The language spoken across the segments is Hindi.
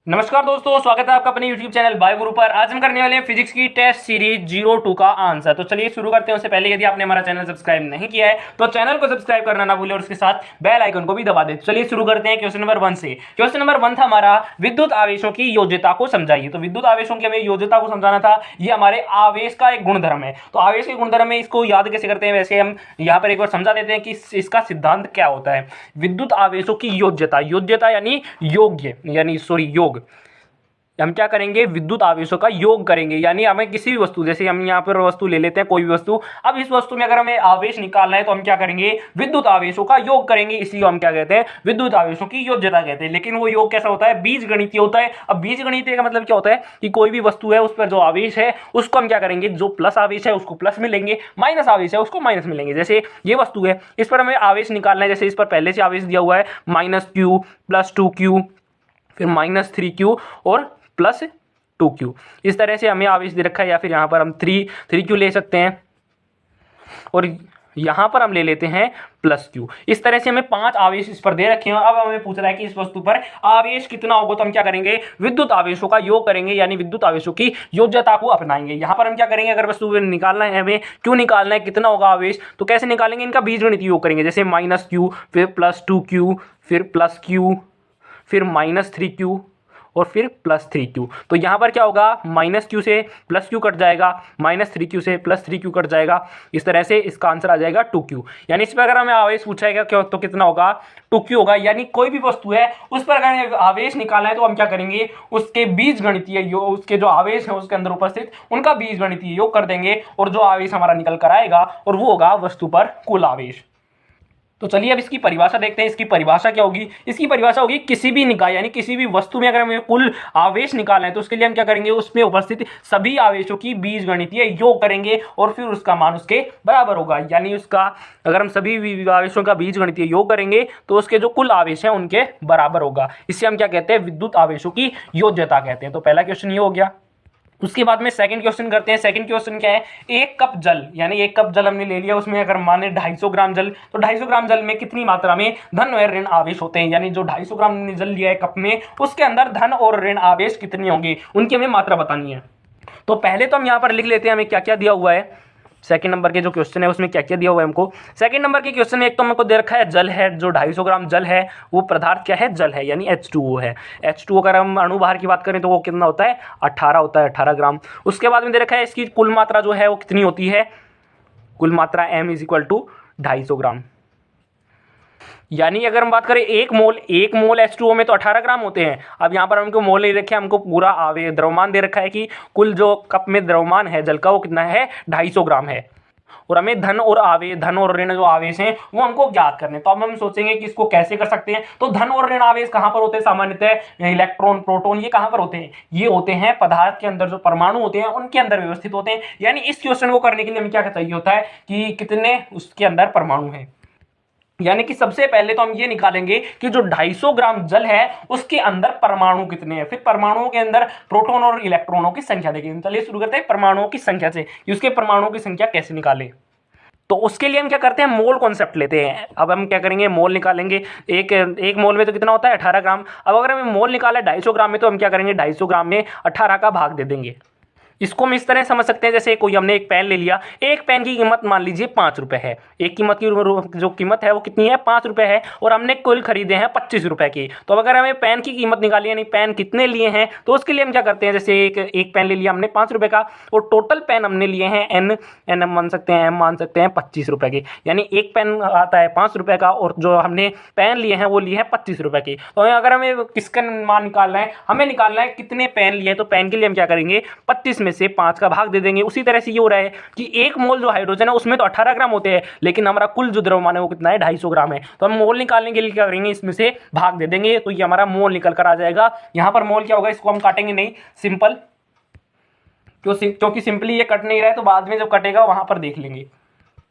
नमस्कार दोस्तों, स्वागत है आपका अपने YouTube चैनल बायो गुरु पर। आज हम करने वाले हैं फिजिक्स की टेस्ट सीरीज 02 का आंसर। तो चलिए शुरू करते हैं। उससे पहले यदि आपने हमारा चैनल सब्सक्राइब नहीं किया है तो चैनल को सब्सक्राइब करना ना भूलें और उसके साथ बेल आइकन को भी दबा दें। चलिए शुरू करते हैं क्वेश्चन नंबर 1 से। क्वेश्चन नंबर 1 था हमारा, विद्युत आवेशों की योज्यता को समझाइए। तो विद्युत आवेशों की हमें योज्यता को समझाना था। ये हमारे आवेश का एक गुणधर्म है। तो आवेश के गुणधर्म में इसको याद कैसे करते हैं, वैसे हम यहाँ पर एक बार समझा देते हैं कि इसका सिद्धांत क्या होता है। विद्युत आवेशों की योज्यता, योज्यता यानी योग्य, यानी सॉरी योग। हम क्या करेंगे, विद्युत आवेशों का योग करेंगे। यानी हमें किसी भी वस्तु, जैसे हम यहाँ पर वस्तु ले लेते हैं, कोई भी वस्तु, अब इस वस्तु में अगर हमें आवेश निकालना है तो हम क्या करेंगे, विद्युत आवेशों का योग करेंगे। इसी को हम क्या कहते हैं, विद्युत आवेशों की योज्यता कहते हैं। लेकिन वो योग कैसा होता है, बीजगणितीय होता है। अब बीजगणितीय का मतलब क्या होता है कि कोई भी वस्तु है उस पर जो आवेश है उसको हम क्या करेंगे, जो प्लस आवेश है उसको प्लस में लेंगे, माइनस आवेश है उसको माइनस में लेंगे। जैसे ये वस्तु है, इस पर हमें आवेश निकालना है। जैसे इस पर पहले से आवेश दिया हुआ है -q +2q, फिर -3q और +2q। इस तरह से हमें आवेश दे रखा है। या फिर यहाँ पर हम 3q ले सकते हैं और यहाँ पर हम ले लेते हैं +q। इस तरह से हमें 5 आवेश इस पर दे रखे हैं। अब हमें पूछ रहा है कि इस वस्तु पर आवेश कितना होगा, तो हम क्या करेंगे, विद्युत आवेशों का योग करेंगे, यानी विद्युत आवेशों की योज्यता को अपनाएंगे। यहाँ पर हम क्या करेंगे, अगर वस्तु निकालना है, हमें क्यों निकालना है, कितना होगा आवेश, तो कैसे निकालेंगे, इनका बीजगणितीय योग करेंगे। जैसे -q, फिर +2q, फिर +q, फिर -3q और फिर +3q। तो यहाँ पर क्या होगा, -q से +q कट जाएगा, -3q से +3q कट जाएगा। इस तरह से इसका आंसर आ जाएगा 2q। यानी इस पर अगर हमें आवेश पूछाएगा क्या, तो कितना होगा, 2q होगा। यानी कोई भी वस्तु है उस पर अगर आवेश निकालना है तो हम क्या करेंगे, उसके बीजगणितीय योग, उसके जो आवेश है उसके अंदर उपस्थित उनका बीजगणितीय योग कर देंगे और जो आवेश हमारा निकल कर आएगा और वो होगा वस्तु पर कुल आवेश। तो चलिए अब इसकी परिभाषा देखते हैं। इसकी परिभाषा क्या होगी, इसकी परिभाषा होगी किसी भी निकाय यानी किसी भी वस्तु में अगर हमें कुल आवेश निकालना है तो उसके लिए हम क्या करेंगे, उसमें उपस्थित सभी आवेशों की बीजगणितीय योग करेंगे और फिर उसका मान उसके बराबर होगा। यानी उसका, अगर हम सभी आवेशों का बीजगणितीय योग करेंगे तो उसके जो कुल आवेश हैं उनके बराबर होगा। इससे हम क्या कहते हैं, विद्युत आवेशों की योज्यता कहते हैं। तो पहला क्वेश्चन ये हो गया। उसके बाद में सेकंड क्वेश्चन करते हैं। सेकंड क्वेश्चन क्या है, एक कप जल, यानी एक कप जल हमने ले लिया, उसमें अगर माने 250 ग्राम जल, तो 250 ग्राम जल में कितनी मात्रा में धन और ऋण आवेश होते हैं। यानी जो 250 ग्राम हमने जल लिया है कप में, उसके अंदर धन और ऋण आवेश कितने होंगे, उनकी हमें मात्रा बतानी है। तो पहले तो हम यहाँ पर लिख लेते हैं हमें क्या क्या दिया हुआ है। सेकंड नंबर के जो क्वेश्चन है उसमें क्या क्या दिया हुआ है हमको। सेकंड नंबर के क्वेश्चन में एक तो हमको दे रखा है जल है, जो 250 ग्राम जल है वो पदार्थ क्या है, जल है, यानी H2O है। H2O अगर हम अणुभार की बात करें तो वो कितना होता है, 18 होता है, 18 ग्राम। उसके बाद में दे रखा है इसकी कुल मात्रा जो है वो कितनी होती है, कुल मात्रा M = 250 ग्राम। यानी अगर हम बात करें एक मोल H2O में तो 18 ग्राम होते हैं। अब यहाँ पर हमको मोल नहीं रखे, हमको पूरा आवेश द्रव्यमान दे रखा है कि कुल जो कप में द्रव्यमान है जल का वो कितना है, 250 ग्राम है। और हमें धन और ऋण जो आवेश हैं वो हमको ज्ञात करने। तो अब हम सोचेंगे कि इसको कैसे कर सकते हैं। तो धन और ऋण आवेश कहाँ पर होते हैं, सामान्यतः इलेक्ट्रॉन, प्रोटॉन, ये कहाँ पर होते हैं, ये होते हैं पदार्थ के अंदर, जो परमाणु होते हैं उनके अंदर व्यवस्थित होते हैं। यानी इस क्वेश्चन को करने के लिए हमें क्या चाहिए होता है कि कितने उसके अंदर परमाणु हैं। यानी कि सबसे पहले तो हम ये निकालेंगे कि जो 250 ग्राम जल है उसके अंदर परमाणु कितने हैं, फिर परमाणुओं के अंदर प्रोटॉन और इलेक्ट्रॉनों की संख्या देखेंगे। चलिए शुरू करते हैं परमाणुओं की संख्या से, कि उसके परमाणुओं की संख्या कैसे निकालें। तो उसके लिए हम क्या करते हैं, मोल कॉन्सेप्ट लेते हैं। अब हम क्या करेंगे, मोल निकालेंगे। एक मोल में तो कितना होता है, 18 ग्राम। अब अगर हमें मोल निकाला है 250 ग्राम में, तो हम क्या करेंगे, 250 ग्राम में 18 का भाग दे देंगे। इसको हम इस तरह समझ सकते हैं, जैसे कोई हमने एक पेन ले लिया, एक पेन की कीमत मान लीजिए 5 रुपए है। एक कीमत की जो कीमत है वो कितनी है, 5 रुपए है, और हमने कुल खरीदे हैं 25 रुपए की। तो अगर हमें पेन की कीमत निकाली, यानी पेन कितने लिए हैं, तो उसके लिए हम क्या करते हैं, जैसे एक पेन ले लिया हमने 5 रुपए का, और टोटल पेन हमने लिए हैं एन हम मान सकते हैं, एम मान सकते हैं 25 रुपए के। यानी एक पेन आता है 5 रुपए का और जो हमने पेन लिए हैं वो लिए हैं 25 रुपए के। तो अगर हमें किसका मान निकालना है, हमें निकालना है कितने पेन लिए हैं। तो पेन के लिए हम क्या करेंगे, 25 में से 5 का भाग दे देंगे। उसी तरह से ये हो रहा है कि एक मोल जो हाइड्रोजन है उसमें तो 18 ग्राम होते हैं, लेकिन हमारा कुल जो द्रव्यमान है वो कितना है, 250 ग्राम है। तो हम मोल निकालने के लिए क्या करेंगे, इसमें से भाग दे देंगे, तो ये हमारा मोल निकल कर आ जाएगा। यहां पर मोल क्या होगा, इसको हम काटेंगे नहीं, सिंपल, क्योंकि सिंपली ये कट नहीं रहा है, तो बाद में जब कटेगा वहां पर देख लेंगे।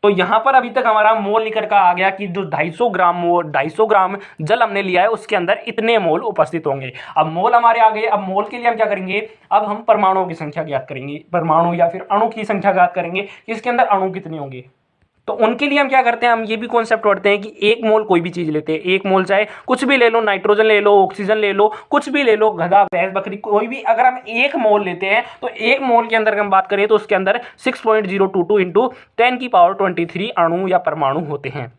तो यहां पर अभी तक हमारा मोल निकल कर आ गया कि जो 250 ग्राम जल हमने लिया है उसके अंदर इतने मोल उपस्थित होंगे। अब मोल हमारे आ गए। अब मोल के लिए हम क्या करेंगे, अब हम परमाणुओं की संख्या ज्ञात करेंगे, परमाणु या फिर अणु की संख्या ज्ञात करेंगे कि इसके अंदर अणु कितने होंगे। तो उनके लिए हम क्या करते हैं, हम ये भी कॉन्सेप्ट पढ़ते हैं कि एक मोल कोई भी चीज़ लेते हैं, एक मोल चाहे कुछ भी ले लो, नाइट्रोजन ले लो, ऑक्सीजन ले लो, कुछ भी ले लो, गधा भैंस बकरी कोई भी, अगर हम एक मोल लेते हैं तो एक मोल के अंदर हम बात करें तो उसके अंदर 6.022 इंटू 10⁻23 अणु या परमाणु होते हैं।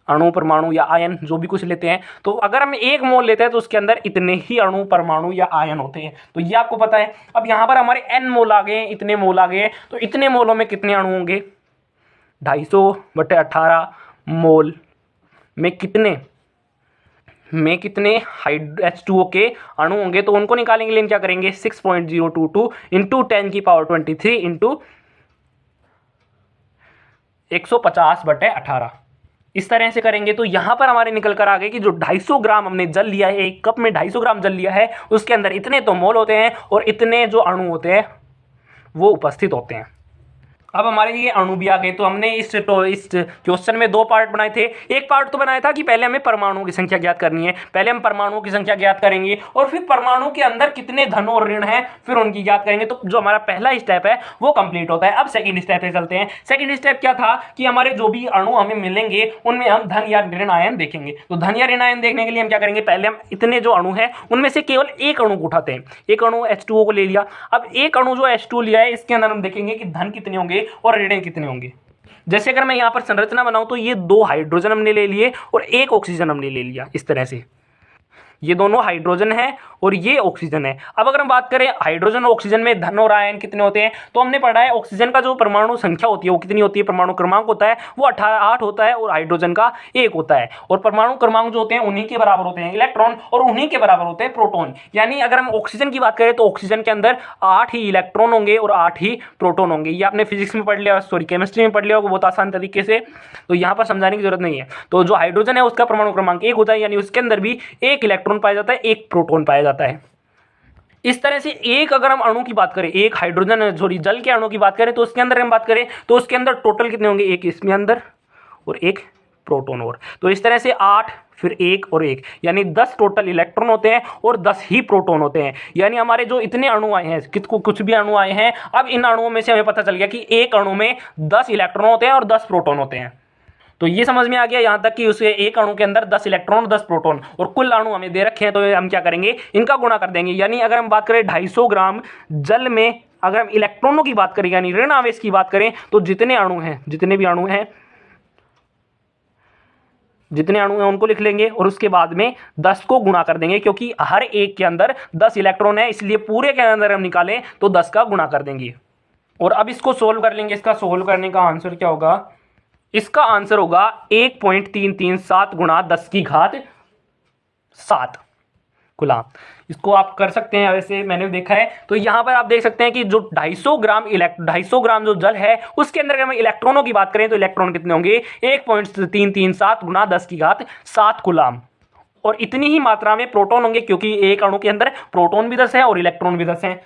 अणु, परमाणु या आयन जो भी कुछ लेते हैं, तो अगर हम एक मोल लेते हैं तो उसके अंदर इतने ही अणु, परमाणु या आयन होते हैं। तो ये आपको पता है। अब यहाँ पर हमारे n मोल आ गए, इतने मोल आ गए, तो इतने मोलों में कितने अणु होंगे, 250/18 मोल में कितने H2O के अणु होंगे। तो उनको निकालने के लिए हम क्या करेंगे, 6.022 इंटू 10⁻23 इंटू 150/18 इस तरह से करेंगे। तो यहां पर हमारे निकल कर आ गए कि जो 250 ग्राम हमने जल लिया है, एक कप में 250 ग्राम जल लिया है, उसके अंदर इतने तो मोल होते हैं और इतने जो अणु होते हैं वो उपस्थित होते हैं। अब हमारे ये अणु भी आ गए। तो हमने इस क्वेश्चन में दो पार्ट बनाए थे। एक पार्ट तो बनाया था कि पहले हमें परमाणुओं की संख्या ज्ञात करनी है, पहले हम परमाणुओं की संख्या ज्ञात करेंगे और फिर परमाणु के अंदर कितने धन और ऋण है फिर उनकी ज्ञात करेंगे। तो जो हमारा पहला स्टेप है वो कंप्लीट होता है। अब सेकंड स्टेप पे चलते हैं। सेकंड स्टेप क्या था कि हमारे जो भी अणु हमें मिलेंगे उनमें हम धन या ऋण आयन देखेंगे। तो धन या ऋण आयन देखने के लिए हम क्या करेंगे, पहले हम इतने जो अणु है उनमें से केवल एक अणु को उठाते हैं। एक अणु H2O को ले लिया। अब एक अणु जो H2O लिया है इसके अंदर हम देखेंगे कि धन कितने होंगे और ऋण कितने होंगे। जैसे अगर मैं यहां पर संरचना बनाऊं तो ये 2 हाइड्रोजन हमने ले लिए और 1 ऑक्सीजन हमने ले लिया। इस तरह से ये दोनों हाइड्रोजन है और ये ऑक्सीजन है। अब अगर हम बात करें हाइड्रोजन और ऑक्सीजन में धन और आयन कितने होते हैं, तो हमने पढ़ा है ऑक्सीजन का जो परमाणु संख्या होती है वो कितनी होती है, परमाणु क्रमांक होता है वो 8 होता है और हाइड्रोजन का 1 होता है। और परमाणु क्रमांक जो होते हैं उन्हीं के बराबर होते हैं इलेक्ट्रॉन और उन्हीं के बराबर होते हैं प्रोटॉन। यानी अगर हम ऑक्सीजन की बात करें तो ऑक्सीजन के अंदर 8 ही इलेक्ट्रॉन होंगे और 8 ही प्रोटॉन होंगे। ये आपने फिजिक्स में पढ़ लिया, सॉरी केमिस्ट्री में पढ़ लिया होगा बहुत आसान तरीके से, तो यहाँ पर समझाने की जरूरत नहीं है। तो जो हाइड्रोजन है उसका परमाणु क्रमांक 1 होता है, यानी उसके अंदर भी 1 इलेक्ट्रॉन पाया जाता है, 1 प्रोटॉन पाया जाता है। इस तरह से एक अगर हम अणु की बात करें, एक हाइड्रोजन सॉरी जल के अणु की बात करें तो उसके अंदर हम बात करें तो उसके अंदर टोटल कितने होंगे, एक इसमें अंदर और एक प्रोटॉन और। तो इस तरह से 8 फिर 1 और 1 यानी 10 टोटल इलेक्ट्रॉन होते हैं और 10 ही प्रोटॉन होते हैं। यानी हमारे जो इतने अणु आए हैं, कुछ भी अणु आए हैं, अब इन अणुओं में से हमें पता चल गया कि एक अणु में 10 इलेक्ट्रॉन होते हैं और 10 प्रोटॉन होते हैं। तो ये समझ में आ गया यहाँ तक कि उसे एक अणु के अंदर 10 इलेक्ट्रॉन 10 प्रोटॉन और कुल अणु हमें दे रखे हैं। तो हम क्या करेंगे, इनका गुणा कर देंगे। यानी अगर हम बात करें 250 ग्राम जल में अगर हम इलेक्ट्रॉनों की बात करें यानी ऋण आवेश की बात करें तो जितने अणु हैं उनको लिख लेंगे और उसके बाद में 10 को गुणा कर देंगे, क्योंकि हर एक के अंदर 10 इलेक्ट्रॉन है इसलिए पूरे के अंदर हम निकालें तो 10 का गुणा कर देंगे। और अब इसको सोल्व कर लेंगे। इसका सोल्व करने का आंसर क्या होगा, इसका आंसर होगा 1.337 गुणा 10 की घात 7 गुलाम। इसको आप कर सकते हैं, वैसे मैंने देखा है। तो यहां पर आप देख सकते हैं कि जो 250 ग्राम जो जल है उसके अंदर अगर हम इलेक्ट्रॉनों की बात करें तो इलेक्ट्रॉन कितने होंगे, 1.337 गुणा 10 की घात 7 गुलाम। और इतनी ही मात्रा में प्रोटॉन होंगे, क्योंकि एक अणु के अंदर प्रोटॉन भी 10 है और इलेक्ट्रॉन भी 10 है।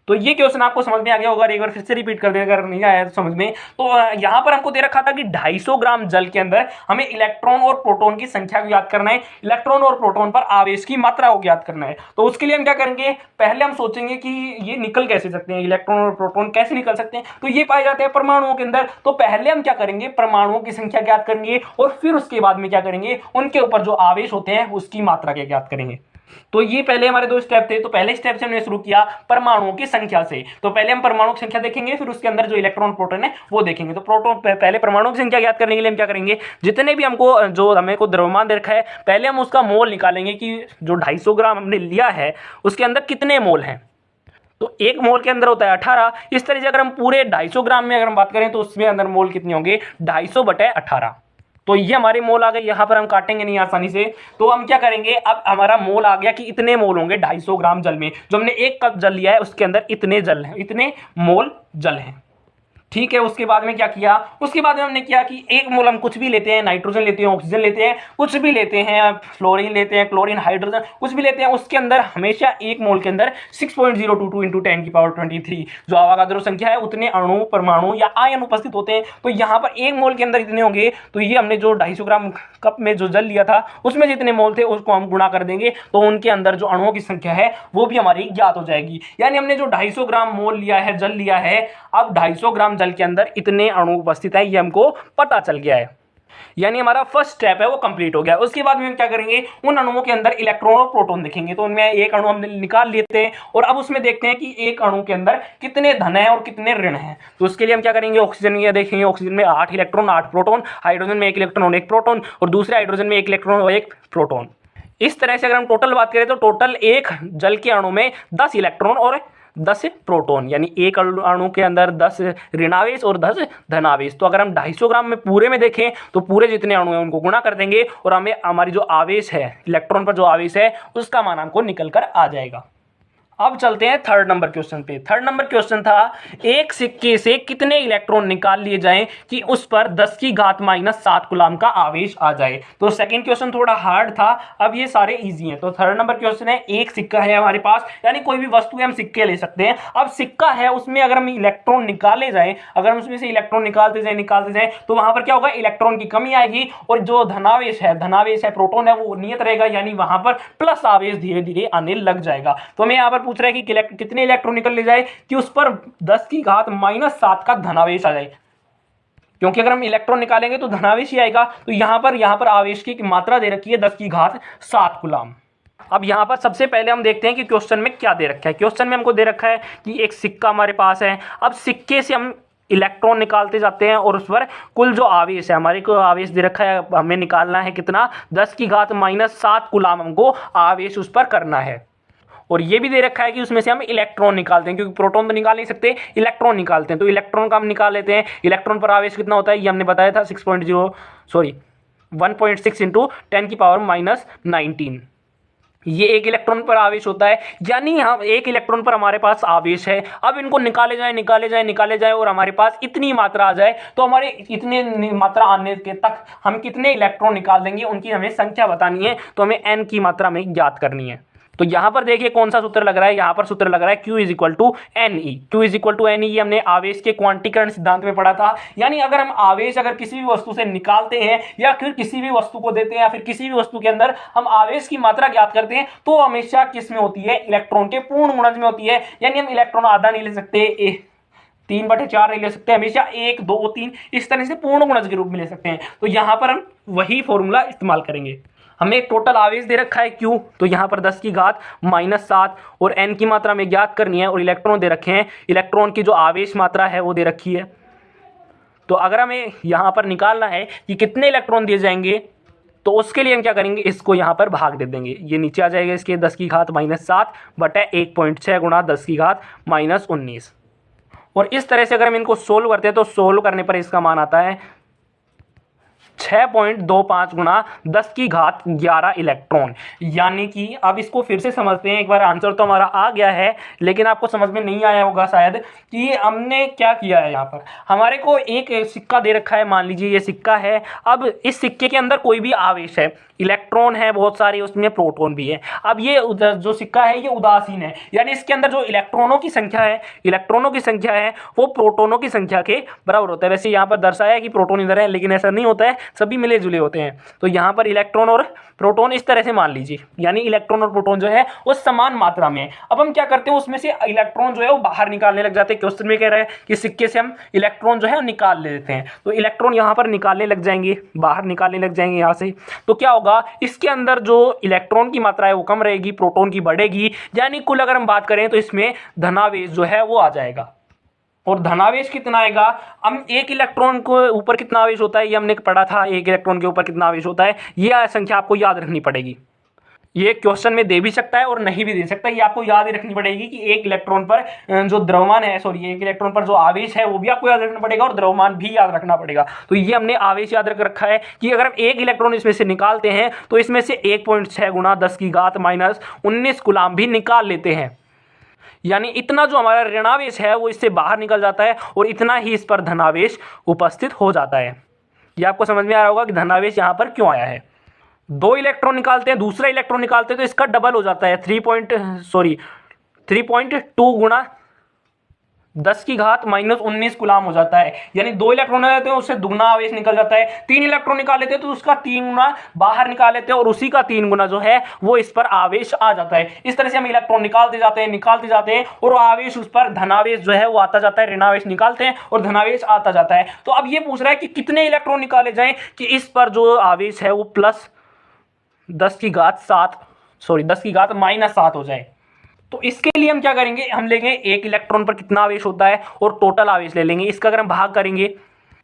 तो ये क्वेश्चन आपको समझ में आ गया होगा। एक बार फिर से रिपीट कर देगा अगर नहीं आया तो समझ में। तो यहाँ पर हमको दे रखा था कि 250 ग्राम जल के अंदर हमें इलेक्ट्रॉन और प्रोटॉन की संख्या को याद करना है, इलेक्ट्रॉन और प्रोटॉन पर आवेश की मात्रा को याद करना है। तो उसके लिए हम क्या करेंगे, पहले हम सोचेंगे कि ये निकल कैसे सकते हैं, इलेक्ट्रॉन और प्रोटॉन कैसे निकल सकते हैं। तो ये पाए जाते हैं परमाणुओं के अंदर। तो पहले हम क्या करेंगे, परमाणुओं की संख्या ज्ञात करेंगे और फिर उसके बाद में क्या करेंगे, उनके ऊपर जो आवेश होते हैं उसकी मात्रा के ज्ञात करेंगे। तो ये पहले हमारे 2 स्टेप थे। तो पहले स्टेप से हमने शुरू किया परमाणुओं की संख्या से। तो पहले हम परमाणु की संख्या देखेंगे, फिर उसके अंदर जो इलेक्ट्रॉन प्रोटॉन है वो देखेंगे। तो प्रोटॉन पहले परमाणु की संख्या ज्ञात करने के लिए हम क्या करेंगे, जितने भी हमको जो हमें को द्रव्यमान दे रखा है पहले हम उसका मोल निकालेंगे कि जो 250 ग्राम हमने लिया है उसके अंदर कितने मोल हैं। तो एक मोल के अंदर होता है 18। इस तरह से अगर हम पूरे 250 ग्राम में अगर हम बात करें तो उसमें अंदर मोल कितने होंगे, 250/18। तो ये हमारे मोल आ गए। यहाँ पर हम काटेंगे नहीं आसानी से। तो हम क्या करेंगे, अब हमारा मोल आ गया कि इतने मोल होंगे 250 ग्राम जल में। जो हमने 1 कप जल लिया है उसके अंदर इतने जल हैं, इतने मोल जल हैं। ठीक है। उसके बाद में क्या किया, उसके बाद में हमने किया कि एक मोल हम कुछ भी लेते हैं, नाइट्रोजन लेते हैं, ऑक्सीजन लेते हैं, कुछ भी लेते हैं, फ्लोरीन लेते हैं, क्लोरीन, हाइड्रोजन, कुछ भी लेते हैं, उसके अंदर हमेशा एक मोल के अंदर 6.022 इंटू 10⁻23 जो अवोगाद्रो संख्या है उतने अणु, परमाणु या आयन उपस्थित होते हैं। तो यहाँ पर एक मोल के अंदर इतने होंगे। तो ये हमने जो 250 ग्राम कप में जो जल लिया था उसमें जितने मोल थे उसको हम गुणा कर देंगे, तो उनके अंदर जो अणुओं की संख्या है वो भी हमारी ज्ञात हो जाएगी। यानी हमने जो 250 ग्राम मोल लिया है, जल लिया है, अब 250 ग्राम जल के अंदर इतने अणु उपस्थित है, ये हमको पता चल गया है। यानी हमारा फर्स्ट स्टेप है वो कंप्लीट हो गया। उसके बाद में हम क्या करेंगे, उन अणुओं के अंदर इलेक्ट्रॉन और प्रोटॉन दिखेंगे, तो उनमें एक अणु हम निकाल लेते हैं और अब उसमें देखते हैं कि एक अणु के अंदर कितने धन है और कितने ऋण हैं। तो उसके लिए हम क्या करेंगे, ऑक्सीजन में देखेंगे, ऑक्सीजन में 8 इलेक्ट्रॉन 8 प्रोटॉन, हाइड्रोजन में 1 इलेक्ट्रॉन और 1 प्रोटॉन, और दूसरे हाइड्रोजन में 1 इलेक्ट्रॉन और 1 प्रोटॉन। इस तरह से अगर हम टोटल बात करें तो टोटल एक जल के अणु में 10 इलेक्ट्रॉन और 10 प्रोटॉन, यानी एक अणु के अंदर 10 ऋणावेश और 10 धनावेश। तो अगर हम 250 ग्राम में पूरे में देखें तो पूरे जितने अणु हैं उनको गुणा कर देंगे और हमें हमारी जो आवेश है, इलेक्ट्रॉन पर जो आवेश है, उसका मान हमको निकल कर आ जाएगा। अब चलते हैं थर्ड नंबर क्वेश्चन पे। थर्ड नंबर क्वेश्चन था, एक सिक्के से कितने इलेक्ट्रॉन निकाल लिए जाएं कि उस पर 10 की घात -7 कूलम का आवेश आ जाए। तो सेकंड क्वेश्चन थोड़ा हार्ड था, अब ये सारे इजी हैं। तो थर्ड नंबर क्वेश्चन है, एक सिक्का है हमारे पास, यानी कोई भी वस्तु है हम सिक्के ले सकते हैं। अब सिक्का है, उसमें अगर हम इलेक्ट्रॉन निकाले जाए, अगर हम उसमें से इलेक्ट्रॉन निकालते जाए तो वहां पर क्या होगा, इलेक्ट्रॉन की कमी आएगी और जो धनावेश है प्रोटॉन है, वो नियत रहेगा, यानी वहां पर प्लस आवेश धीरे धीरे आने लग जाएगा। तो हमें यहाँ पर पूछ रहा है कि कितने इलेक्ट्रॉन निकल ले जाए कि उस पर 10 की घात -7 का धनावेश आ जाए, क्योंकि अगर हम इलेक्ट्रॉन निकालेंगे तो धनावेश ही आएगा। तो यहां पर आवेश की मात्रा दे रखी है 10 की घात 7 कूलम। अब यहां पर सबसे पहले हम देखते हैं कि क्वेश्चन में क्या दे रखा है। क्वेश्चन में हमको दे रखा है कि एक सिक्का हमारे पास है, अब सिक्के से हम इलेक्ट्रॉन निकालते जाते हैं और उस पर कुल जो आवेश है, हमारे को आवेश दे रखा है, हमें निकालना है कितना, 10 की घात -7 कूलम हमको आवेश उस पर करना है। और ये भी दे रखा है कि उसमें से हम इलेक्ट्रॉन निकालते हैं, क्योंकि प्रोटॉन तो निकाल नहीं सकते, इलेक्ट्रॉन निकालते हैं। तो इलेक्ट्रॉन का हम निकाल लेते हैं। इलेक्ट्रॉन पर आवेश कितना होता है, ये हमने बताया था 1.6 इंटू 10 की पावर -19, ये एक इलेक्ट्रॉन पर आवेश होता है। यानी हम एक इलेक्ट्रॉन पर हमारे पास आवेश है, अब इनको निकाले जाए और हमारे पास इतनी मात्रा आ जाए, तो हमारे इतने मात्रा आने के तक हम कितने इलेक्ट्रॉन निकाल देंगे, उनकी हमें संख्या बतानी है। तो हमें n की मात्रा में ज्ञात करनी है। तो यहां पर देखिए कौन सा सूत्र लग रहा है, यहां पर सूत्र लग रहा है Q = Ne। Q = Ne, ये हमने आवेश के क्वांटीकरण सिद्धांत में पढ़ा था। यानी अगर हम आवेश अगर किसी भी वस्तु से निकालते हैं या फिर किसी भी वस्तु को देते हैं या फिर किसी भी वस्तु के अंदर हम आवेश की मात्रा ज्ञात करते हैं, तो हमेशा किस में होती है, इलेक्ट्रॉन के पूर्ण गुणज में होती है। यानी हम इलेक्ट्रॉन आधा नहीं ले सकते, 3/4 नहीं ले सकते, हमेशा 1 2 3 इस तरह से पूर्ण गुणज के रूप में ले सकते हैं। तो यहां पर हम वही फॉर्मूला इस्तेमाल करेंगे। हमें टोटल आवेश दे रखा है Q, तो यहाँ पर 10 की घात -7 और n की मात्रा में ज्ञात करनी है, और इलेक्ट्रॉन दे रखे हैं, इलेक्ट्रॉन की जो आवेश मात्रा है वो दे रखी है। तो अगर हमें यहाँ पर निकालना है कि कितने इलेक्ट्रॉन दिए जाएंगे, तो उसके लिए हम क्या करेंगे, इसको यहाँ पर भाग दे देंगे, ये नीचे आ जाएगा इसके 10 की घात -7 बटा 1.6 गुणा 10 की घात -19। और इस तरह से अगर हम इनको सोल्व करते हैं तो सोल्व करने पर इसका मान आता है 6.25 गुणा 10 की घात 11 इलेक्ट्रॉन। यानी कि अब इसको फिर से समझते हैं, एक बार आंसर तो हमारा आ गया है, लेकिन आपको समझ में नहीं आया होगा शायद कि हमने क्या किया है। यहाँ पर हमारे को एक सिक्का दे रखा है, मान लीजिए ये सिक्का है। अब इस सिक्के के अंदर कोई भी आवेश है, इलेक्ट्रॉन है बहुत सारे, उसमें प्रोटॉन भी है। अब ये जो सिक्का है ये उदासीन है, यानी इसके अंदर जो इलेक्ट्रॉनों की संख्या है वो प्रोटॉनों की संख्या के बराबर होता है। वैसे यहाँ पर दर्शाया है कि प्रोटॉन इधर है, लेकिन ऐसा नहीं होता है, सभी मिले जुले होते हैं। तो यहाँ पर इलेक्ट्रॉन और प्रोटॉन इस तरह से मान लीजिए, यानी इलेक्ट्रॉन और प्रोटॉन जो है वो समान मात्रा में है। अब हम क्या करते हैं, उसमें से इलेक्ट्रॉन जो है वो बाहर निकालने लग जाते हैं। क्वेश्चन में कह रहा है कि सिक्के से हम इलेक्ट्रॉन जो है निकाल लेते हैं, तो इलेक्ट्रॉन यहाँ पर निकालने लग जाएंगे, बाहर निकालने लग जाएंगे यहाँ से। तो क्या होगा, इसके अंदर जो इलेक्ट्रॉन की मात्रा है वो कम रहेगी, प्रोटॉन की बढ़ेगी। यानी कुल अगर हम बात करें तो इसमें धनावेश जो है वो आ जाएगा। और धनावेश कितना आएगा, हम एक इलेक्ट्रॉन को ऊपर कितना आवेश होता है ये हमने पढ़ा था, एक इलेक्ट्रॉन के ऊपर कितना आवेश होता है, ये संख्या आपको याद रखनी पड़ेगी। ये क्वेश्चन में दे भी सकता है और नहीं भी दे सकता है, ये आपको याद ही रखनी पड़ेगी कि एक इलेक्ट्रॉन पर जो द्रव्यमान है, एक इलेक्ट्रॉन पर जो आवेश है वो भी आपको याद रखना पड़ेगा और द्रव्यमान भी याद रखना पड़ेगा। तो ये हमने आवेश याद रख रखा है कि अगर हम एक इलेक्ट्रॉन इसमें से निकालते हैं तो इसमें से 1.6 गुणा 10 की घात -19 कूलम भी निकाल लेते हैं। यानी इतना जो हमारा ऋणावेश है वो इससे बाहर निकल जाता है और इतना ही इस पर धनावेश उपस्थित हो जाता है। ये आपको समझ में आ रहा होगा कि धनावेश यहाँ पर क्यों आया है। 2 इलेक्ट्रॉन निकालते हैं, दूसरा इलेक्ट्रॉन निकालते हैं तो इसका डबल हो जाता है, 3.2 गुणा 10 की घात माइनस 19 गुलाम हो जाता है। यानी 2 इलेक्ट्रॉन रहते हैं उससे दुगना आवेश निकल जाता है। 3 इलेक्ट्रॉन निकाल लेते हैं तो उसका 3 गुना बाहर निकाल लेते हैं और उसी का 3 गुना जो है वो इस पर आवेश आ जाता है। इस तरह से हम इलेक्ट्रॉन निकालते जाते हैं और आवेश उस पर धनावेश जो है वो आता जाता है, ऋणावेश निकालते हैं और धनावेश आता जाता है। तो अब ये पूछ रहा है कि कितने इलेक्ट्रॉन निकाले जाएं कि इस पर जो आवेश है वो प्लस 10 की घात माइनस 7 हो जाए। तो इसके लिए हम क्या करेंगे, हम लेंगे एक इलेक्ट्रॉन पर कितना आवेश होता है और टोटल आवेश ले लेंगे। इसका अगर हम भाग करेंगे,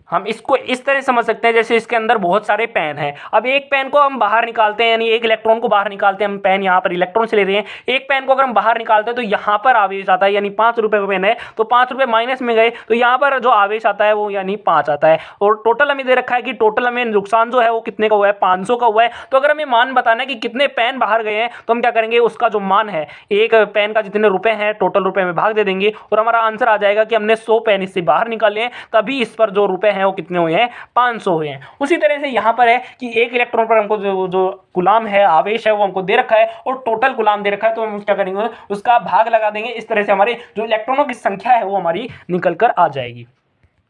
हम इसको इस तरह समझ सकते हैं जैसे इसके अंदर बहुत सारे पेन हैं। अब एक पेन को हम बाहर निकालते हैं, यानी एक इलेक्ट्रॉन को बाहर निकालते हैं, हम पेन यहाँ पर इलेक्ट्रॉन से ले रहे हैं। एक पेन को अगर हम बाहर निकालते हैं तो यहाँ पर आवेश आता है, यानी 5 रुपए का पेन है तो 5 रुपए माइनस में गए तो यहाँ पर जो आवेश आता है वो यानी 5 आता है। और टोटल हमें दे रखा है कि टोटल हमें नुकसान जो है वो कितने का हुआ है, 500 का हुआ है। तो अगर हमें मान बताना है कि कितने पेन बाहर गए हैं तो हम क्या करेंगे, उसका जो मान है एक पेन का जितने रुपए हैं टोटल रुपए में भाग दे देंगे और हमारा आंसर आ जाएगा कि हमने 100 पेन इससे बाहर निकाले हैं, तभी इस पर जो रुपए हैं वो कितने हुए हैं, 500 हुए हैं। उसी तरह से यहां पर है कि एक इलेक्ट्रॉन पर हमको जो गुलाम है, आवेश है, वो हमको दे रखा है और टोटल गुलाम दे रखा है, तो हम क्या करेंगे, उसका भाग लगा देंगे। इस तरह से हमारे जो इलेक्ट्रॉनों की संख्या है वो हमारी निकल कर आ जाएगी।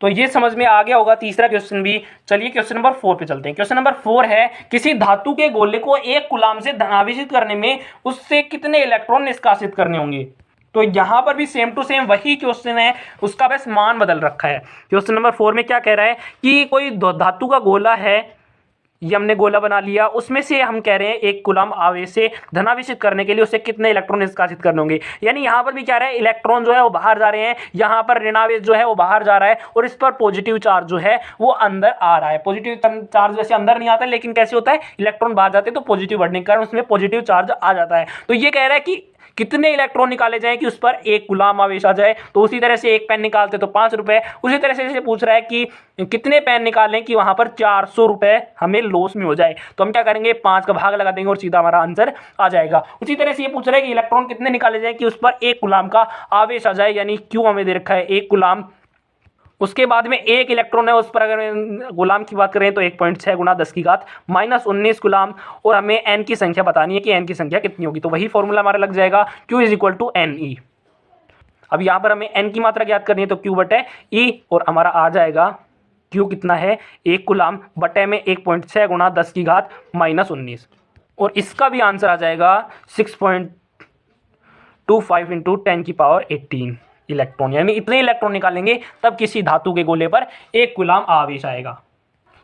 तो ये समझ में आ गया होगा तीसरा क्वेश्चन भी। चलिए क्वेश्चन नंबर 4 पे चलते हैं। क्वेश्चन नंबर 4 है, किसी धातु के गोले को 1 कूलाम से धनावेशित करने में उससे कितने इलेक्ट्रॉन निष्कासित करने होंगे। तो यहां पर भी सेम टू सेम वही क्वेश्चन है, उसका बस मान बदल रखा है। क्वेश्चन नंबर 4 में क्या कह रहा है कि कोई धातु का गोला है, ये हमने गोला बना लिया, उसमें से हम कह रहे हैं 1 कूलम आवेश से धनावेशित करने के लिए उसे कितने इलेक्ट्रॉन निष्कासित करने होंगे। यानी यहाँ पर भी क्या है, इलेक्ट्रॉन जो है वो बाहर जा रहे हैं, यहाँ पर ऋणावेश जो है वो बाहर जा रहा है और इस पर पॉजिटिव चार्ज जो है वो अंदर आ रहा है। पॉजिटिव चार्ज वैसे अंदर नहीं आता, लेकिन कैसे होता है, इलेक्ट्रॉन बाहर जाते हैं तो पॉजिटिव बढ़ने के कारण उसमें पॉजिटिव चार्ज आ जाता है। तो ये कह रहा है कि कितने इलेक्ट्रॉन निकाले जाएं कि उस पर 1 कूलम आवेश आ जाए। तो उसी तरह से एक पेन निकालते तो 5 रुपए, उसी तरह से पूछ रहा है कि कितने पेन निकालें कि वहां पर 400 रुपए हमें लॉस में हो जाए। तो हम क्या करेंगे, 5 का भाग लगा देंगे और सीधा हमारा आंसर आ जाएगा। उसी तरह से ये पूछ रहा है कि इलेक्ट्रॉन कितने निकाले जाए कि उस पर 1 कूलम का आवेश आ जाए, यानी क्यों हमें दे रखा है 1 कूलम। उसके बाद में 1 इलेक्ट्रॉन है, उस पर अगर गुलाम की बात करें तो 1.6 गुना 10 की घात माइनस 19 गुलाम, और हमें n की संख्या बतानी है कि n की संख्या कितनी होगी। तो वही फॉर्मूला हमारा लग जाएगा, Q = NE। अब यहाँ पर हमें n की मात्रा ज्ञात करनी है तो Q/E, और हमारा आ जाएगा Q कितना है, 1 गुलाम बटे में 1.6 गुना 10 की घात माइनस 19, और इसका भी आंसर आ जाएगा 6.25 इंटू 10⁻18 इलेक्ट्रॉन। यानी इतने इलेक्ट्रॉन निकालेंगे तब किसी धातु के गोले पर 1 कूलम आवेश आएगा।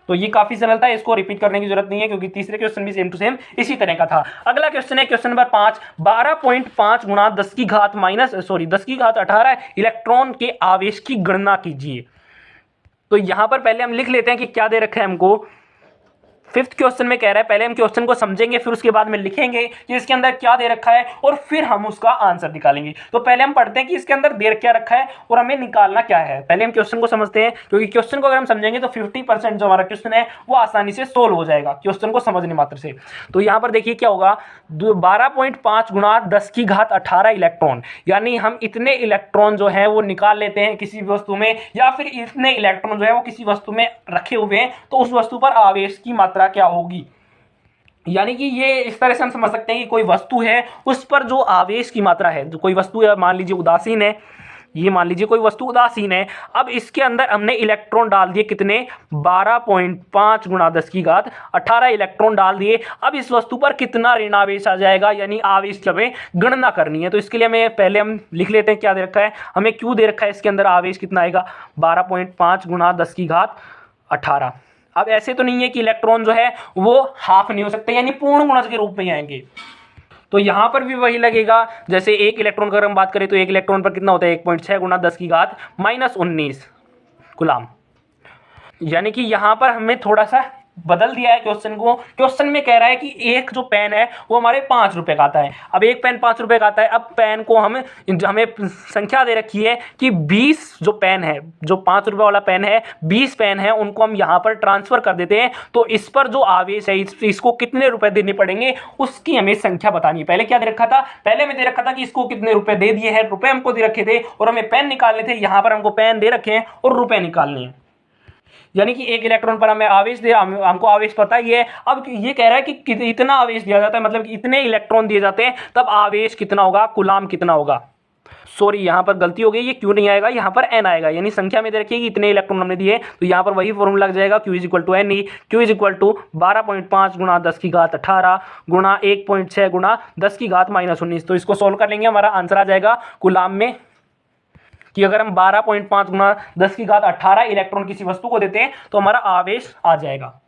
तो ये काफी सरल था, इसको रिपीट करने की जरूरत नहीं है क्योंकि तीसरे क्वेश्चन भी सेम टू सेम इसी तरह का था। अगला क्वेश्चन है क्वेश्चन नंबर 5, 12.5 गुना 10 की घात 18 इलेक्ट्रॉन के आवेश की गणना कीजिए। तो यहां पर पहले हम लिख लेते हैं कि क्या दे रखा है हमको। 5th क्वेश्चन में कह रहा है, पहले हम क्वेश्चन को समझेंगे फिर उसके बाद में लिखेंगे कि इसके अंदर क्या दे रखा है और फिर हम उसका आंसर निकालेंगे। तो पहले हम पढ़ते हैं कि इसके अंदर दे क्या रखा है और हमें निकालना क्या है। पहले हम क्वेश्चन को समझते हैं, क्योंकि क्वेश्चन को अगर हम समझेंगे तो 50% जो हमारा क्वेश्चन है वो आसानी से सोल्व हो जाएगा क्वेश्चन को समझने मात्र से। तो यहां पर देखिए क्या होगा, 12.5 गुना 10 की घात 18 इलेक्ट्रॉन, यानी हम इतने इलेक्ट्रॉन जो है वो निकाल लेते हैं किसी भी वस्तु में, या फिर इतने इलेक्ट्रॉन जो है वो किसी वस्तु में रखे हुए हैं तो उस वस्तु पर आवेश की मात्रा क्या होगी। यानी कि ये इस तरह से हम समझ सकते हैं कि कोई वस्तु है उस पर जो आवेश की मात्रा है, जो कोई वस्तु है मान लीजिए उदासीन है, ये मान लीजिए कोई वस्तु उदासीन है। अब इसके अंदर हमने इलेक्ट्रॉन डाल दिए कितने, 12.5 गुना 10 की घात 18 इलेक्ट्रॉन डाल दिए। अब इस वस्तु पर कितना ऋणावेश आ जाएगा, यानी आवेश की हमें गणना करनी है। तो इसके लिए हमें पहले हम लिख लेते हैं क्या दे रखा है, हमें क्यों दे रखा है, इसके अंदर आवेश कितना आएगा, 12.5 गुना 10 की घात 18। अब ऐसे तो नहीं है कि इलेक्ट्रॉन जो है वो हाफ नहीं हो सकते, यानी पूर्ण गुणज के रूप में ही आएंगे। तो यहां पर भी वही लगेगा, जैसे 1 इलेक्ट्रॉन का हम बात करें तो 1 इलेक्ट्रॉन पर कितना होता है, 1.6 गुना 10 की घात माइनस 19 गुलाम। यानी कि यहां पर हमें थोड़ा सा बदल दिया है क्वेश्चन को। क्वेश्चन में कह रहा है कि एक जो पेन है वो हमारे 5 रुपए का आता है। अब एक पेन 5 रुपए का आता है, अब पेन को हमें संख्या दे रखी है कि 20 जो पेन है, जो 5 रुपए वाला पेन है, 20 पेन है, उनको हम यहाँ पर ट्रांसफर कर देते हैं। तो इस पर जो आवेश है इसको कितने रुपए देने पड़ेंगे उसकी हमें संख्या बतानी है। पहले क्या दे रखा था, पहले हमें दे रखा था कि इसको कितने रुपए दे दिए हैं, रुपए हमको दे रखे थे और हमें पेन निकालने थे। यहाँ पर हमको पेन दे रखे हैं और रुपए निकालने हैं। यानी कि 1 इलेक्ट्रॉन पर हमें आवेश दिया, हमको आवेश पता ही है। अब ये कह रहा है कि इतना आवेश दिया जाता है, मतलब इतने इलेक्ट्रॉन दिए जाते हैं, तब आवेश कितना होगा, कूलम कितना होगा। सॉरी, यहाँ पर गलती हो गई, ये क्यू नहीं आएगा, यहाँ पर एन आएगा। यानी संख्या में दे रखिए कि इतने इलेक्ट्रॉन हमने दिए, तो यहाँ पर वही फॉर्मूला लग जाएगा, Q is equal to N E. Q is equal to 12.5 गुणा 10⁻18 गुणा 1.6 गुणा 10⁻−19। तो इसको सोल्व कर लेंगे, हमारा आंसर आ जाएगा कूलाम में कि अगर हम 12.5 गुणा 10⁻18 इलेक्ट्रॉन किसी वस्तु को देते हैं तो हमारा आवेश आ जाएगा।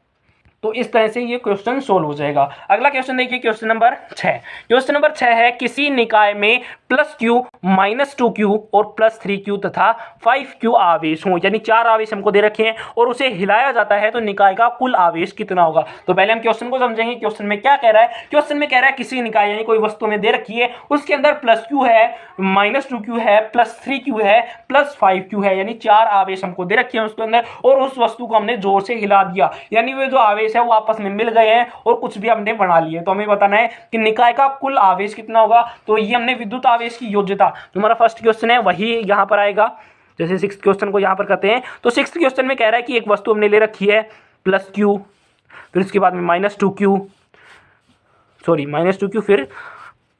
तो इस तरह से ये क्वेश्चन सोल्व हो जाएगा। अगला क्वेश्चन देखिए, क्वेश्चन नंबर 6। क्वेश्चन नंबर 6 है, किसी निकाय में +q -2q और +3q तथा 5q आवेश हो, यानी 4 आवेश हमको दे रखे हैं और उसे हिलाया जाता है तो निकाय का कुल आवेश कितना होगा। तो पहले हम क्वेश्चन को समझेंगे, क्वेश्चन में क्या कह रहा है। क्वेश्चन में कह रहा है किसी निकाय यानी कोई वस्तु में दे रखी है, उसके अंदर +q है, -2q है, +3q है, +5q है, यानी 4 आवेश हमको दे रखे हैं उसके अंदर, और उस वस्तु को हमने जोर से हिला दिया, यानी वे जो आवेश है वो आपस में मिल गए हैं और कुछ भी हमने बना लिए। तो हमें बताना है कि निकाय का कुल आवेश कितना होगा। तो ये हमने विद्युत आवेश की योज्यता, जो हमारा फर्स्ट क्वेश्चन है वही यहां पर आएगा। जैसे 6th क्वेश्चन को यहां पर करते हैं, तो 6th क्वेश्चन में कह रहा है कि एक वस्तु हमने ले रखी है +q, फिर उसके बाद में -2q, फिर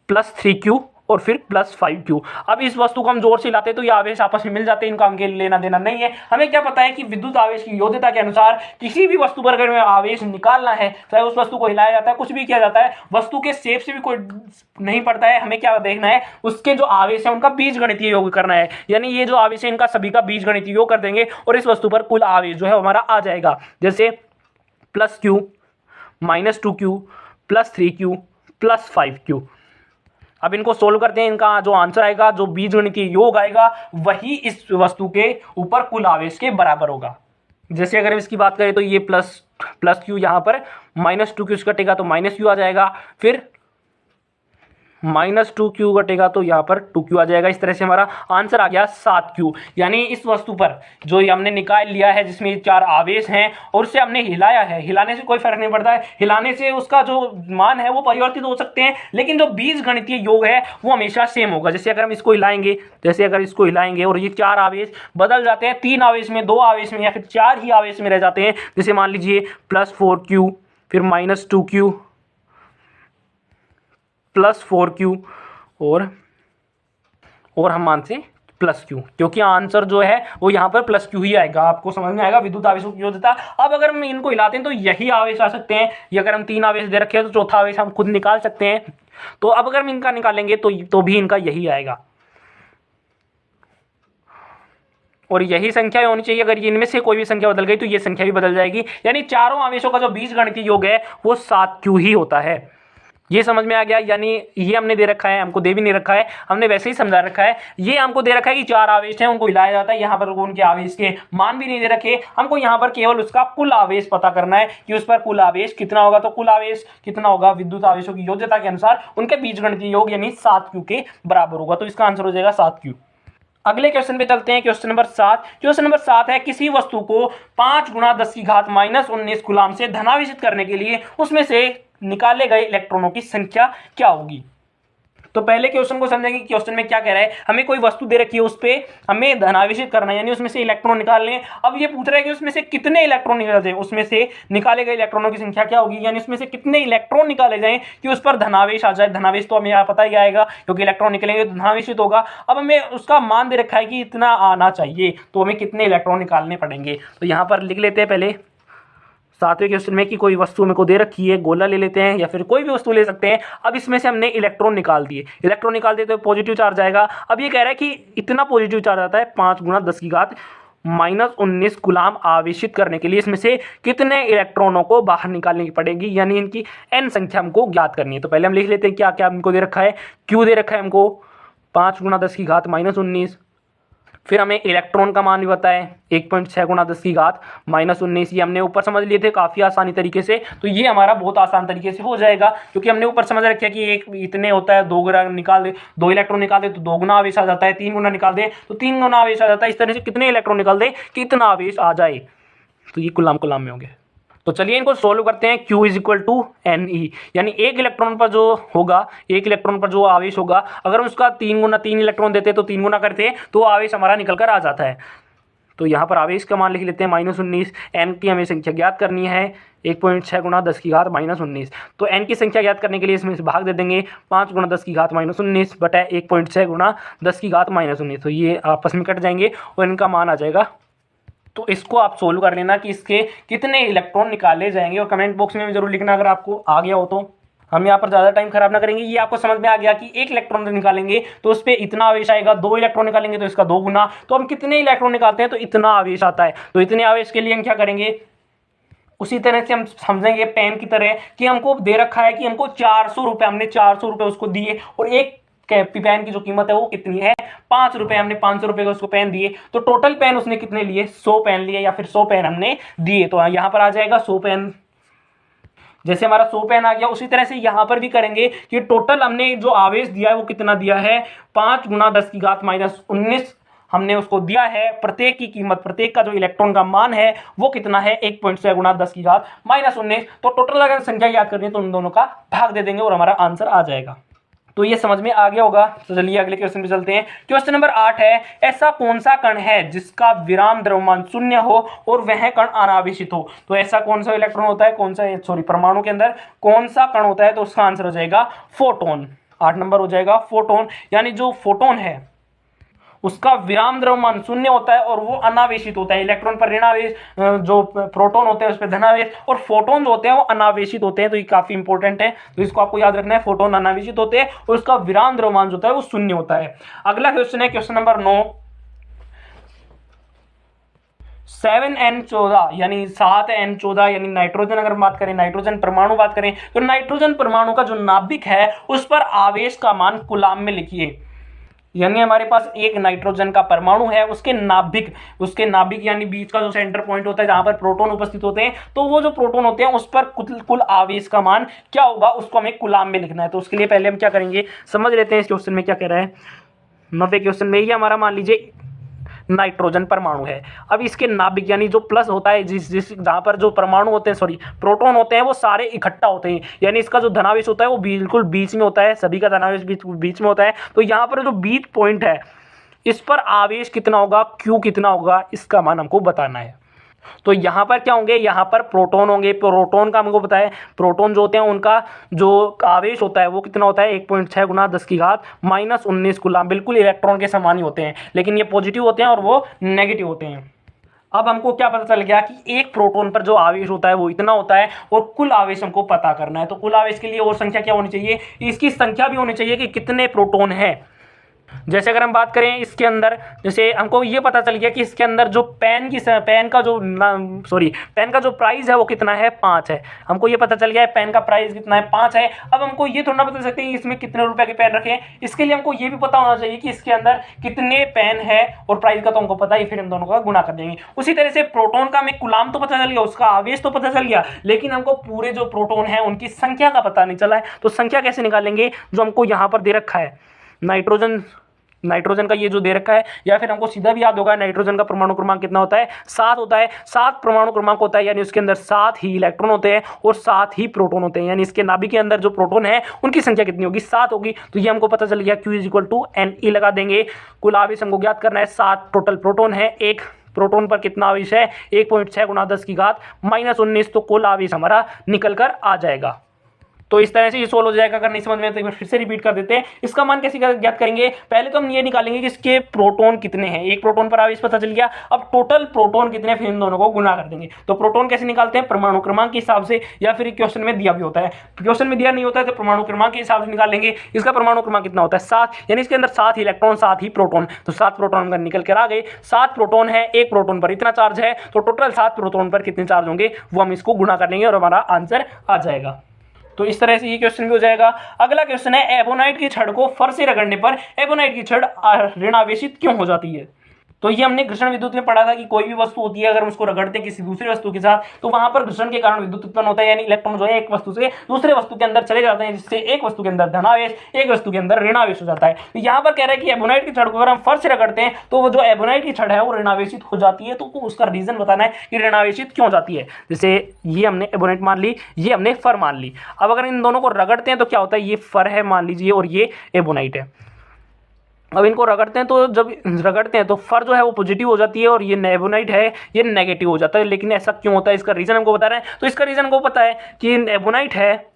+3q और फिर +5q। अब इस वस्तु को हम जोर से हिलाते हैं तो ये आवेश आपस में मिल जाते हैं, इनका हमके लेना देना नहीं है। हमें क्या पता है कि विद्युत आवेश की योज्यता के अनुसार किसी भी वस्तु पर अगर हमें आवेश निकालना है, चाहे उस वस्तु को हिलाया जाता है, कुछ भी किया जाता है, वस्तु के शेप से भी कोई नहीं पड़ता है। हमें क्या देखना है, उसके जो आवेश है उनका बीजगणितीय योग करना है, यानी ये जो आवेश है इनका सभी का बीजगणितीय योग कर देंगे और इस वस्तु पर कुल आवेश जो है हमारा आ जाएगा। जैसे +q -2q +3q +5q। अब इनको सोल्व करते हैं, इनका जो आंसर आएगा, जो बीजगणितीय योग आएगा, वही इस वस्तु के ऊपर कुल आवेश के बराबर होगा। जैसे अगर इसकी बात करें तो ये प्लस क्यू, यहाँ पर -2q कटेगा तो -q आ जाएगा, फिर -2q कटेगा तो यहाँ पर 2q आ जाएगा। इस तरह से हमारा आंसर आ गया 7q। यानी इस वस्तु पर जो हमने निकाल लिया है जिसमें 4 आवेश हैं और उसे हमने हिलाया है, हिलाने से कोई फर्क नहीं पड़ता है, हिलाने से उसका जो मान है वो परिवर्तित हो सकते हैं, लेकिन जो बीजगणितीय योग है वो हमेशा सेम होगा। जैसे अगर हम इसको हिलाएंगे, और ये 4 आवेश बदल जाते हैं, 3 आवेश में, 2 आवेश में, या फिर 4 ही आवेश में रह जाते हैं। जैसे मान लीजिए +4q, फिर -2q, +4q और हम मानते हैं +q, क्योंकि आंसर जो है वो यहाँ पर +q ही आएगा। आपको समझ में आएगा विद्युत आवेशों की योज्यता। अब अगर हम इनको हिलाते हैं तो यही आवेश आ सकते हैं, या अगर हम 3 आवेश दे रखे हैं तो चौथा आवेश हम खुद निकाल सकते हैं। तो अब अगर हम इनका निकालेंगे तो भी इनका यही आएगा, और यही संख्या होनी चाहिए। अगर इनमें से कोई भी संख्या बदल गई तो ये संख्या भी बदल जाएगी, यानी चारों आवेशों का जो बीजगणितीय योग है वो 7q ही होता है। ये समझ में आ गया। यानी ये हमने दे रखा है, हमको दे भी नहीं रखा है, हमने वैसे ही समझा रखा है। ये हमको दे रखा है कि 4 आवेश हैं, उनको हिलाया जाता है, यहाँ पर उनके आवेश के मान भी नहीं दे रखे, हमको यहाँ पर केवल उसका कुल आवेश पता करना है कि उस पर कुल आवेश कितना होगा। तो कुल आवेश कितना होगा विद्युत आवेशों की योज्यता के अनुसार उनके बीजगणितीय योग यानी 7q के बराबर होगा। तो इसका आंसर हो जाएगा 7q। अगले क्वेश्चन पे चलते हैं, क्वेश्चन नंबर 7। क्वेश्चन नंबर 7 है, किसी वस्तु को 5 × 10⁻−19 कूलाम से धनावेशित करने के लिए उसमें से निकाले गए इलेक्ट्रॉनों की संख्या क्या होगी। तो पहले क्वेश्चन को समझेंगे, क्वेश्चन में क्या कह रहा है। हमें कोई वस्तु दे रखी है, उस पे हमें धनावेशित करना है, यानी उसमें से इलेक्ट्रॉन निकालने। अब ये पूछ रहा है कि उसमें से कितने इलेक्ट्रॉन निकाले जाए, उसमें से निकाले गए इलेक्ट्रॉनों की संख्या क्या होगी, यानी उसमें से कितने इलेक्ट्रॉन निकाले जाएं कि उस पर धनावेश आ जाए। धनावेश तो हमें यहाँ पता ही आएगा, क्योंकि इलेक्ट्रॉन निकलेंगे तो धनावेशित होगा। अब हमें उसका मान दे रखा है कि इतना आना चाहिए, तो हमें कितने इलेक्ट्रॉन निकालने पड़ेंगे। तो यहाँ पर लिख लेते हैं पहले 7वें क्वेश्चन में कि कोई वस्तु मेरे को दे रखी है, गोला ले लेते हैं या फिर कोई भी वस्तु ले सकते हैं। अब इसमें से हमने इलेक्ट्रॉन निकाल दिए, तो पॉजिटिव चार्ज आएगा। अब ये कह रहा है कि इतना पॉजिटिव चार्ज आता है 5 × 10⁻−19 कूलाम आवेशित करने के लिए इसमें से कितने इलेक्ट्रॉनों को बाहर निकालने की पड़ेगी, यानी इनकी n संख्या हमको ज्ञात करनी है। तो पहले हम लिख लेते हैं क्या क्या हमको दे रखा है। Q दे रखा है हमको 5 × 10⁻−19, फिर हमें इलेक्ट्रॉन का मान भी पता है 1.6 × 10⁻−19। ये हमने ऊपर समझ लिए थे काफ़ी आसानी तरीके से, तो ये हमारा बहुत आसान तरीके से हो जाएगा, क्योंकि हमने ऊपर समझ रखा है कि एक इतने होता है, 2 निकाल दे, 2 इलेक्ट्रॉन निकाल दे तो 2 गुना आवेश आ जाता है, 3 गुना निकाल दे तो 3 गुना आवेश आ जाता है। इस तरह से कितने इलेक्ट्रॉन निकाल दे कि इतना आवेश आ जाए, तो ये कूलाम कूलाम में होंगे। तो चलिए इनको सोल्व करते हैं। Q = Ne, यानी एक इलेक्ट्रॉन पर जो आवेश होगा, अगर हम उसका 3 × 3 इलेक्ट्रॉन देते तो 3 गुना करते तो आवेश हमारा निकल कर आ जाता है। तो यहाँ पर आवेश का मान लिख लेते हैं -19। n की हमें संख्या ज्ञात करनी है 1.6 गुणा 10 की घात -19। तो n की संख्या ज्ञात करने के लिए इसमें से भाग दे देंगे 5 गुणा 10 की घात -19 बटा 1.6 गुणा 10 की घात -19। तो ये आपस में कट जाएंगे और इनका मान आ जाएगा। तो इसको आप सोल्व कर लेना कि इसके कितने इलेक्ट्रॉन निकाले जाएंगे और कमेंट बॉक्स में भी जरूर लिखना अगर आपको आ गया हो। तो हम यहाँ पर ज़्यादा टाइम खराब ना करेंगे, ये आपको समझ में आ गया कि एक इलेक्ट्रॉन निकालेंगे तो उस पर इतना आवेश आएगा, 2 इलेक्ट्रॉन निकालेंगे तो इसका 2 गुना। तो हम कितने इलेक्ट्रॉन निकालते हैं तो इतना आवेश आता है। तो इतने आवेश के लिए हम क्या करेंगे, उसी तरह से हम समझेंगे पेन की तरह कि हमको दे रखा है कि हमको 400 रुपये, हमने 400 रुपये उसको दिए और एक पेन की जो कीमत है वो कितनी है 5 रुपये, हमने 500 रुपये का उसको पेन दिए। तो टोटल पेन उसने कितने लिए, 100 पेन लिए या फिर 100 पेन हमने दिए। तो यहाँ पर आ जाएगा 100 पेन। जैसे हमारा 100 पेन आ गया, उसी तरह से यहाँ पर भी करेंगे कि टोटल हमने जो आवेश दिया है वो कितना दिया है 5 गुणा 10 की घात -19 हमने उसको दिया है। प्रत्येक की कीमत, प्रत्येक का जो इलेक्ट्रॉन का मान है वो कितना है 1.6 गुणा 10 की घात -19। तो टोटल अगर संख्या याद करनी है तो उन दोनों का भाग दे देंगे और हमारा आंसर आ जाएगा। तो ये समझ में आ गया होगा। तो चलिए अगले क्वेश्चन पे चलते हैं। क्वेश्चन नंबर 8 है, ऐसा कौन सा कण है जिसका विराम द्रव्यमान 0 हो और वह कण अनावेशित हो। तो ऐसा कौन सा इलेक्ट्रॉन होता है, कौन सा परमाणु के अंदर कौन सा कण होता है, तो उसका आंसर हो जाएगा फोटोन। 8 नंबर हो जाएगा फोटोन। यानी जो फोटोन है उसका विराम द्रव्यमान 0 होता है और वो अनावेशित होता है। इलेक्ट्रॉन पर ऋणावेश, जो प्रोटॉन होते हैं उस पर धनावेश, और फोटोन जो होते हैं वो अनावेशित होते हैं। तो ये काफी इंपॉर्टेंट है, तो इसको आपको याद रखना है। फोटोन अनावेशित होते हैं और उसका विराम द्रव्यमान जो होता है वो 0 होता है। अगला क्वेश्चन है क्वेश्चन नंबर 9, 7n14 यानी 7n14 यानी नाइट्रोजन, अगर बात करें नाइट्रोजन परमाणु बात करें तो नाइट्रोजन परमाणु का जो नाभिक है उस पर आवेश का मान कूलाम में लिखिए। यानी हमारे पास एक नाइट्रोजन का परमाणु है, उसके नाभिक यानी बीच का जो सेंटर पॉइंट होता है जहां पर प्रोटॉन उपस्थित होते हैं, तो वो जो प्रोटॉन होते हैं उस पर कुल आवेश का मान क्या होगा उसको हमें कूलाम में लिखना है। तो उसके लिए पहले हम क्या करेंगे, समझ लेते हैं इस क्वेश्चन में क्या कह रहा है। 90 क्वेश्चन में ये हमारा मान लीजिए नाइट्रोजन परमाणु है। अब इसके नाभिक यानी जो प्लस होता है, जिस जहां पर जो परमाणु होते हैं प्रोटॉन होते हैं वो सारे इकट्ठा होते हैं। यानी इसका जो धनावेश होता है वो बिल्कुल बीच में होता है, सभी का धनावेश बीच में होता है। तो यहाँ पर जो बीच पॉइंट है इस पर आवेश कितना होगा, क्यू कितना होगा, इसका मान हमको बताना है। तो यहाँ पर क्या होंगे, यहाँ पर प्रोटॉन होंगे। प्रोटॉन का हमको पता है, प्रोटॉन जो होते हैं उनका जो आवेश होता है वो कितना होता है 1.6 गुणा 10 की घात -19 कूलाम। बिल्कुल इलेक्ट्रॉन के समान ही होते हैं, लेकिन ये पॉजिटिव होते हैं और वो नेगेटिव होते हैं। अब हमको क्या पता चल गया कि एक प्रोटॉन पर जो आवेश होता है वो इतना होता है और कुल आवेश हमको पता करना है। तो कुल आवेश के लिए और संख्या क्या होनी चाहिए, इसकी संख्या भी होनी चाहिए कि कितने प्रोटॉन है। जैसे अगर हम बात करें इसके अंदर, जैसे हमको ये पता चल गया कि इसके अंदर जो पेन का जो प्राइस है वो कितना है 5 है। हमको ये पता चल गया है पेन का प्राइस कितना है 5 है। अब हमको ये थोड़ा बता सकते हैं इसमें कितने रुपए के पेन रखें, इसके लिए हमको ये भी पता होना चाहिए कि इसके अंदर कितने पेन है और प्राइस का तो हमको पता ही, फिर हम दोनों का गुणा कर देंगे। उसी तरह से प्रोटॉन का हमें कूलाम तो पता चल गया, उसका आवेश तो पता चल गया, लेकिन हमको पूरे जो प्रोटॉन है उनकी संख्या का पता नहीं चला है। तो संख्या कैसे निकालेंगे, जो हमको यहाँ पर दे रखा है नाइट्रोजन का ये जो दे रखा है, या फिर हमको सीधा भी याद होगा नाइट्रोजन का परमाणु क्रमांक कितना होता है 7 होता है। 7 परमाणु क्रमांक होता है, यानी उसके अंदर 7 ही इलेक्ट्रॉन होते हैं और 7 ही प्रोटॉन होते हैं। यानी इसके नाभिक के अंदर जो प्रोटॉन है उनकी संख्या कितनी होगी 7 होगी। तो ये हमको पता चल गया Q = Ne लगा देंगे। कुल आवेश हमको ज्ञात करना है, 7 टोटल प्रोटॉन है, एक प्रोटॉन पर कितना आवेश है 1.6 गुणा 10 की घात -19। तो कुल आवेश हमारा निकल कर आ जाएगा। तो इस तरह से ये सोल्व हो जाएगा। अगर नहीं समझ में तो एक बार फिर से रिपीट कर देते हैं। इसका मान कैसे ज्ञात करेंगे, पहले तो हम ये निकालेंगे कि इसके प्रोटॉन कितने हैं। एक प्रोटॉन पर आवेश पता चल गया, अब टोटल प्रोटॉन कितने, फिर इन दोनों को गुणा कर देंगे। तो प्रोटॉन कैसे निकालते हैं, परमाणु क्रमांक के हिसाब से, या फिर क्वेश्चन में दिया भी होता है। क्वेश्चन में दिया नहीं होता है तो परमाणु क्रमांक के हिसाब से निकालेंगे। इसका परमाणु क्रमांक कितना होता है 7, यानी इसके अंदर 7 इलेक्ट्रॉन 7 ही प्रोटॉन। तो 7 प्रोटॉन निकल कर आ गए। 7 प्रोटॉन है, एक प्रोटॉन पर इतना चार्ज है, तो टोटल 7 प्रोटॉन पर कितने चार्ज होंगे वो हम इसको गुणा कर लेंगे और हमारा आंसर आ जाएगा। तो इस तरह से ये क्वेश्चन भी हो जाएगा। अगला क्वेश्चन है, एबोनाइट की छड़ को फर से रगड़ने पर एबोनाइट की छड़ ऋणावेशित क्यों हो जाती है। तो ये हमने घर्षण विद्युत में पढ़ा था कि कोई भी वस्तु होती है अगर हम उसको रगड़ते हैं किसी दूसरी वस्तु के साथ तो वहां पर घर्षण के कारण विद्युत उत्पन्न होता है, यानी इलेक्ट्रॉन जो है एक वस्तु से दूसरे वस्तु के अंदर चले जाते हैं, जिससे एक वस्तु के अंदर धनावेश एक वस्तु के अंदर ऋणावेश हो जाता है। तो यहाँ पर कह रहे हैं कि एबोनाइट की छड़ को अगर हम फर से रगड़ते हैं तो वो जो एबोनाइट की छड़ है वो ऋणावेशित हो जाती है। तो उसका रीजन बताना है कि ऋणावेशित क्यों जाती है। जैसे ये हमने एबोनाइट मान ली, ये हमने फर मान ली। अब अगर इन दोनों को रगड़ते हैं तो क्या होता है, ये फर है मान लीजिए और ये एबोनाइट है। अब इनको रगड़ते हैं, तो जब रगड़ते हैं तो फर जो है वो पॉजिटिव हो जाती है और ये एबोनाइट है ये नेगेटिव हो जाता है। लेकिन ऐसा क्यों होता है, इसका रीज़न हमको बता रहे हैं। तो इसका रीज़न हमको पता है कि एबोनाइट है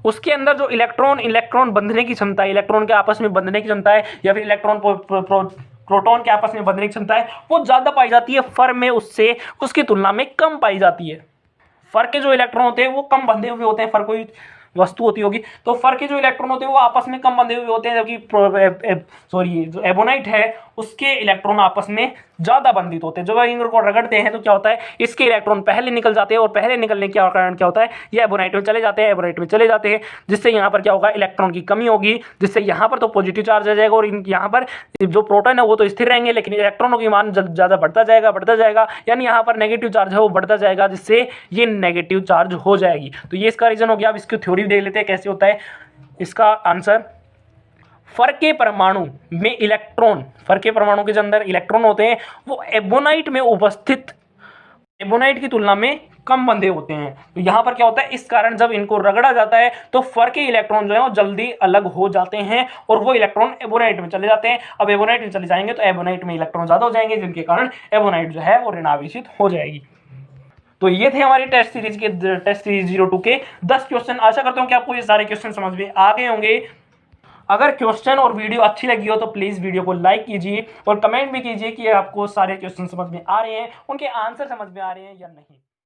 उसके अंदर जो इलेक्ट्रॉन इलेक्ट्रॉन बंधने की क्षमता है, इलेक्ट्रॉन के आपस में बंधने की क्षमता है, या फिर इलेक्ट्रॉन प्रोटॉन के आपस में बंधने की क्षमता है, वो ज़्यादा पाई जाती है फर में, उससे उसकी तुलना में कम पाई जाती है। फर के जो इलेक्ट्रॉन होते हैं वो कम बंधे हुए होते हैं, फर कोई वस्तु होती होगी तो फर के जो इलेक्ट्रॉन होते हैं वो आपस में कम बंधे हुए होते हैं, जबकि सॉरी जो एबोनाइट है उसके इलेक्ट्रॉन आपस में ज़्यादा बंधित होते हैं। जब इनको रगड़ते हैं तो क्या होता है, इसके इलेक्ट्रॉन पहले निकल जाते हैं और पहले निकलने के कारण क्या होता है, ये एबोनाइट में चले जाते हैं, एबोनाइट में चले जाते हैं, जिससे यहाँ पर क्या होगा, इलेक्ट्रॉन की कमी होगी, जिससे यहाँ पर तो पॉजिटिव चार्ज आ जाएगा और यहाँ पर जो प्रोटॉन है वो तो स्थिर रहेंगे, लेकिन इलेक्ट्रॉनों की मान ज़्यादा बढ़ता जाएगा, यानी यहाँ पर नेगेटिव चार्ज है वो बढ़ता जाएगा, जिससे ये नेगेटिव चार्ज हो जाएगी। तो ये इसका रीज़न हो गया। अब इसकी थ्योरी देख लेते हैं कैसे होता है। इसका आंसर, फर के परमाणु में इलेक्ट्रॉन, फर के परमाणु के अंदर इलेक्ट्रॉन होते हैं वो एबोनाइट में उपस्थित एबोनाइट की तुलना में कम बंधे होते हैं। तो यहाँ पर क्या होता है, इस कारण जब इनको रगड़ा जाता है तो फर के इलेक्ट्रॉन जो है वो जल्दी अलग हो जाते हैं और वो इलेक्ट्रॉन एबोनाइट में चले जाते हैं। अब एबोनाइट में चले जाएंगे तो एबोनाइट में इलेक्ट्रॉन ज़्यादा हो जाएंगे, जिनके कारण एबोनाइट जो है वो ऋणावेशित हो जाएगी। तो ये थे हमारे टेस्ट सीरीज 02 के 10 क्वेश्चन। आशा करता हूँ कि आपको ये सारे क्वेश्चन समझ में आ गए होंगे। अगर क्वेश्चन और वीडियो अच्छी लगी हो तो प्लीज़ वीडियो को लाइक कीजिए और कमेंट भी कीजिए कि आपको सारे क्वेश्चन समझ में आ रहे हैं, उनके आंसर समझ में आ रहे हैं या नहीं।